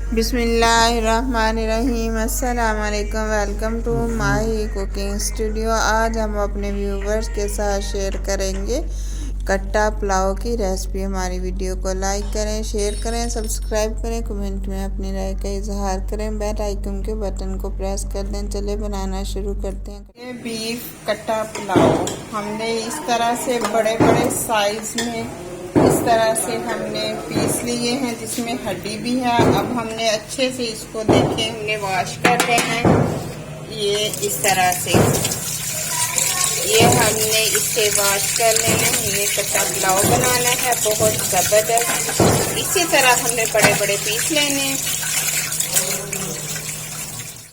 बिस्मिल्लाहिर्रहमानिर्रहीम। अस्सलाम वालेकुम। Welcome to Mahi cooking studio. आज हम अपने व्यूवर्स के साथ शेयर करेंगे कट्टा पुलाव की रेसिपी। हमारी वीडियो को लाइक करें, शेयर करें, सब्सक्राइब करें, कमेंट में अपनी राय का इजहार करें, बेल आइकन के बटन को प्रेस कर दें। चले बनाना शुरू करते हैं। ये बीफ कट्टा पुलाव हमने इस तरह से बड़े बड़े साइज में इस तरह से हमने पीस लिए हैं, जिसमें हड्डी भी है। अब हमने अच्छे से इसको देखें, हमने वॉश कर रहे हैं। ये इस तरह से ये हमने इसे वॉश कर लेना है। ये कट्टा पुलाव बनाना है, बहुत ज़बरदस्त। इसी तरह हमने बड़े बड़े पीस लेने हैं।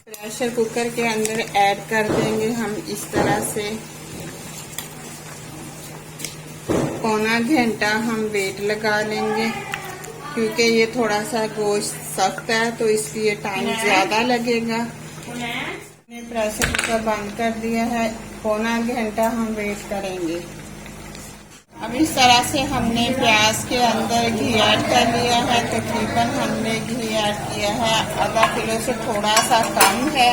प्रेशर कुकर के अंदर ऐड कर देंगे हम इस तरह से। पौना घंटा हम वेट लगा लेंगे, क्योंकि ये थोड़ा सा गोश्त सख्त है तो इसलिए टाइम ज़्यादा लगेगा। मैंने प्रेशर कुकर बंद कर दिया है। पौना घंटा हम वेट करेंगे। अब इस तरह से हमने प्याज के अंदर घी ऐड कर लिया है। तकरीबन हमने घी ऐड किया है, आधा किलो से थोड़ा सा कम है।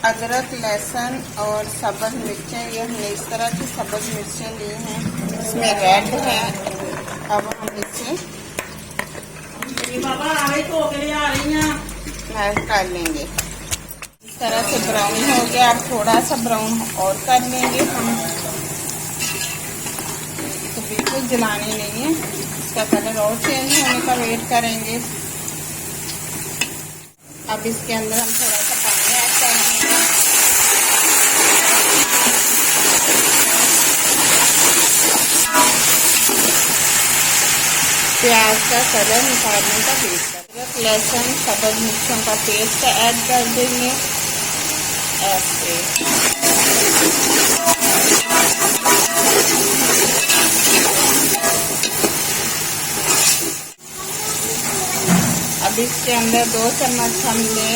अदरक, लहसुन और सब्ज़ मिर्चें, ये हमने इस तरह की सब्ज़ मिर्चें ली हैं, इसमें रेड है। अब हम इसे मैश कर लेंगे। इस तरह से ब्राउन हो गया। अब थोड़ा सा ब्राउन और कर लेंगे हम, तो बिल्कुल जलानी नहीं है। इसका कलर और चेंज होने का वेट करेंगे। अब इसके अंदर हम थोड़ा सा पानी ऐड कर देंगे। प्याज का कलर निकालने का वेट करेंगे। अदरक, लहसुन, सब्ज़ मिर्चों का पेस्ट ऐड कर देंगे ऐसे। अब इसके अंदर 2 चम्मच हमने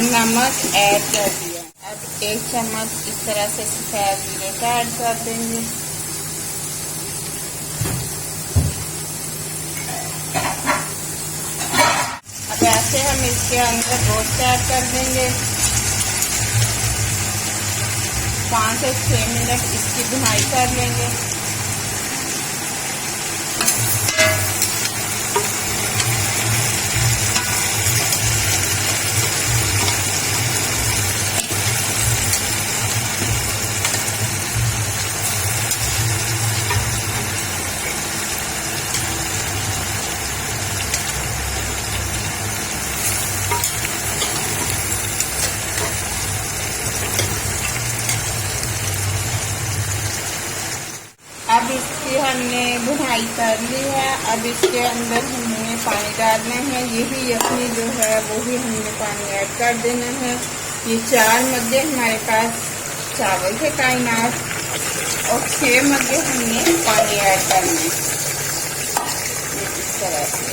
नमक ऐड कर दिया। अब 1 चम्मच इस तरह से सफ़ेद जीरे का ऐड कर देंगे। अब ऐसे हम इसके अंदर गोश्त ऐड कर देंगे। 5 से 6 मिनट इसकी भुनाई कर लेंगे। अब इसकी हमने भुनाई कर ली है। अब इसके अंदर हमने पानी डालना है। यही यखनी जो है वो ही हमने पानी ऐड कर देना है। ये 4 मग्गे हमारे पास चावल थे कायनात, और 6 मग्गे हमने पानी ऐड करना है। इस तरह से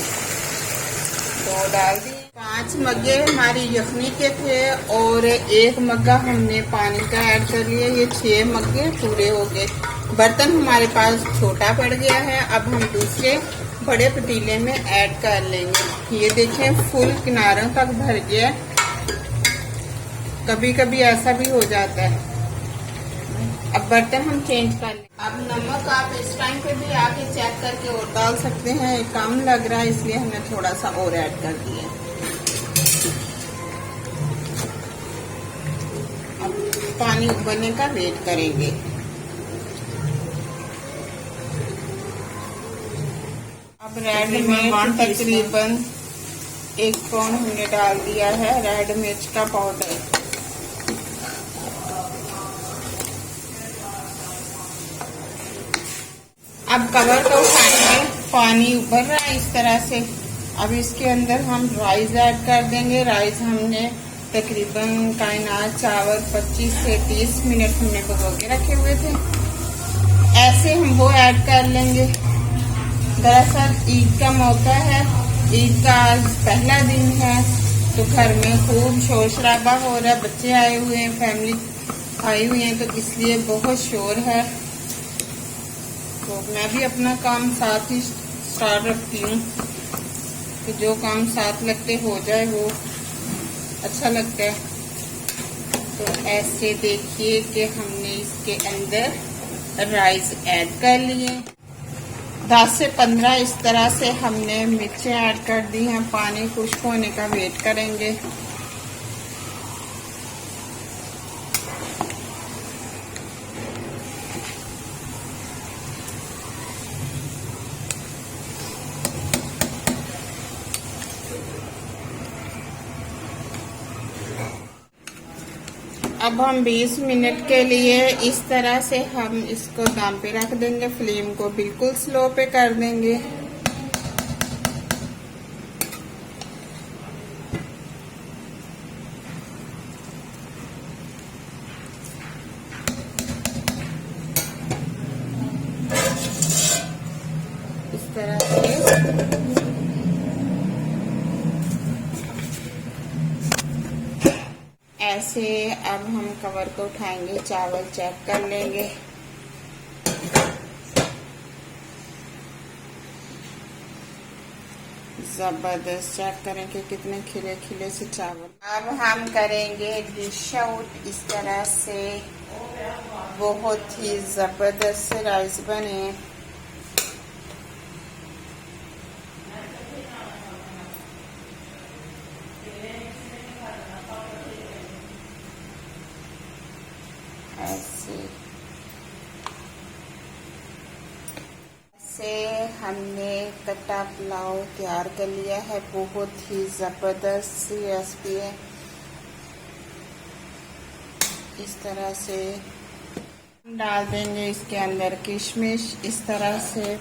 2 डाल दिए। 5 मग्गे हमारी यखनी के थे और 1 मग्गा हमने पानी का ऐड कर लिया। ये 6 मग्गे पूरे हो गए। बर्तन हमारे पास छोटा पड़ गया है। अब हम दूसरे बड़े पतीले में ऐड कर लेंगे। ये देखें, फुल किनारों तक भर गया। कभी कभी ऐसा भी हो जाता है। अब बर्तन हम चेंज कर लेंगे। अब नमक आप इस टाइम पे भी आके चेक करके और डाल सकते हैं। कम लग रहा है इसलिए हमने थोड़ा सा और ऐड कर दिया। अब पानी उबलने का वेट करेंगे। अब रेड मिर्च तकरीबन 1 पाउंड हमने डाल दिया है, रेड मिर्च का पाउडर। अब कवर को उठाएंगे। पानी उबल रहा है इस तरह से। अब इसके अंदर हम राइस ऐड कर देंगे। राइस हमने तकरीबन कायनात चावल 25 से 30 मिनट हमने भिगो के रखे हुए थे। ऐसे हम वो ऐड कर लेंगे। दरअसल ईद का मौका है, ईद का आज पहला दिन है, तो घर में खूब शोर शराबा हो रहा है। बच्चे आए हुए हैं, फैमिली आई हुई है, तो इसलिए बहुत शोर है। तो मैं भी अपना काम साथ ही स्टार्ट रखती हूँ। कि जो काम साथ लगते हो जाए वो अच्छा लगता है। तो ऐसे देखिए कि हमने इसके अंदर राइस ऐड कर लिए। 10 से 15 इस तरह से हमने मिर्चें ऐड कर दी हैं। पानी खुश्क होने का वेट करेंगे। अब हम 20 मिनट के लिए इस तरह से हम इसको दम पे रख देंगे। फ्लेम को बिल्कुल स्लो पे कर देंगे। इस तरह से ऐसे अब हम कवर को उठाएंगे, चावल चेक कर लेंगे। जबरदस्त, चेक करें कि कितने खिले खिले से चावल। अब हम करेंगे डिश आउट। इस तरह से बहुत ही जबरदस्त से राइस बने। ऐसे हमने कट्टा पुलाव तैयार कर लिया है। बहुत ही ज़बरदस्त रेसिपी है। इस तरह से डाल देंगे इसके अंदर किशमिश। इस तरह से